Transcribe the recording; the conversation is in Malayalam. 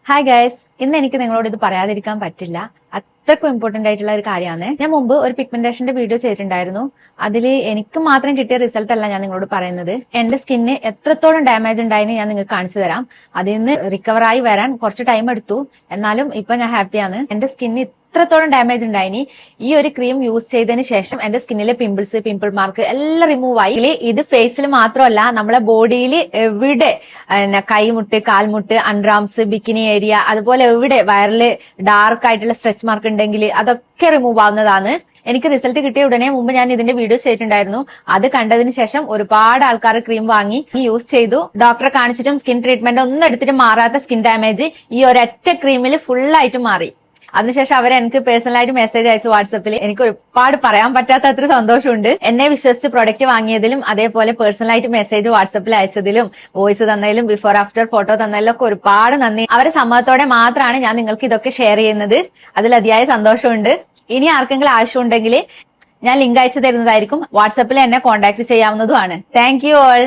ഹായ് ഗൈസ്, ഇന്ന് എനിക്ക് നിങ്ങളോട് ഇത് പറയാതിരിക്കാൻ പറ്റില്ല. അത്രക്കും ഇമ്പോർട്ടന്റ് ആയിട്ടുള്ള ഒരു കാര്യമാണ്. ഞാൻ മുമ്പ് ഒരു പിഗ്മെന്റേഷന്റെ വീഡിയോ ചെയ്തിട്ടുണ്ടായിരുന്നു. അതിൽ എനിക്ക് മാത്രം കിട്ടിയ റിസൾട്ട് അല്ല ഞാൻ നിങ്ങളോട് പറയുന്നത്. എന്റെ സ്കിന്നിന് എത്രത്തോളം ഡാമേജ് ഉണ്ടായെന്ന് ഞാൻ നിങ്ങൾക്ക് കാണിച്ചു തരാം. അതിൽ നിന്ന് റിക്കവർ ആയി വരാൻ കുറച്ച് ടൈം എടുത്തു. എന്നാലും ഇപ്പൊ ഞാൻ ഹാപ്പിയാണ്. എന്റെ സ്കിന്നിന് ഇത്രത്തോളം ഡാമേജ് ഉണ്ടായിനി. ഈ ഒരു ക്രീം യൂസ് ചെയ്തതിന് ശേഷം എന്റെ സ്കിന്നിലെ പിമ്പിൾസ്, പിമ്പിൾ മാർക്ക് എല്ലാം റിമൂവ് ആയി. ഇത് ഫേസിൽ മാത്രമല്ല, നമ്മളെ ബോഡിയിൽ എവിടെ കൈമുട്ട്, കാൽമുട്ട്, അണ്ടർആംസ്, ബിക്കിനി ഏരിയ, അതുപോലെ എവിടെ വയറില് ഡാർക്ക് ആയിട്ടുള്ള സ്ട്രെച്ച് മാർക്ക് ഉണ്ടെങ്കിൽ അതൊക്കെ റിമൂവ് ആവുന്നതാണ്. എനിക്ക് റിസൾട്ട് കിട്ടിയ ഉടനെ മുമ്പ് ഞാൻ ഇതിന്റെ വീഡിയോ ചെയ്തിട്ടുണ്ടായിരുന്നു. അത് കണ്ടതിന് ശേഷം ഒരുപാട് ആൾക്കാർ ക്രീം വാങ്ങി യൂസ് ചെയ്തു. ഡോക്ടറെ കാണിച്ചിട്ടും സ്കിൻ ട്രീറ്റ്മെന്റ് ഒന്നും എടുത്തിട്ട് മാറാത്ത സ്കിൻ ഡാമേജ് ഈ ഒരൊറ്റ ക്രീമിൽ ഫുൾ ആയിട്ട് മാറി. അതിനുശേഷം അവർ എനിക്ക് പേഴ്സണലായിട്ട് മെസ്സേജ് അയച്ചു വാട്സപ്പിൽ. എനിക്ക് ഒരുപാട് പറയാൻ പറ്റാത്ത അത്ര സന്തോഷമുണ്ട്. എന്നെ വിശ്വസിച്ച് പ്രൊഡക്റ്റ് വാങ്ങിയതിലും അതേപോലെ പേഴ്സണലായിട്ട് മെസ്സേജ് വാട്സപ്പിൽ അയച്ചതിലും വോയിസ് തന്നതിലും ബിഫോർ ആഫ്റ്റർ ഫോട്ടോ തന്നതിലും ഒക്കെ ഒരുപാട് നന്ദി. അവരെ സമ്മതത്തോടെ മാത്രമാണ് ഞാൻ നിങ്ങൾക്ക് ഇതൊക്കെ ഷെയർ ചെയ്യുന്നത്. അതിൽ അതിയായ സന്തോഷമുണ്ട്. ഇനി ആർക്കെങ്കിലും ആവശ്യമുണ്ടെങ്കിൽ ഞാൻ ലിങ്ക് അയച്ചു തരുന്നതായിരിക്കും. വാട്സപ്പിൽ എന്നെ കോൺടാക്ട് ചെയ്യാവുന്നതുമാണ്. Thank you all.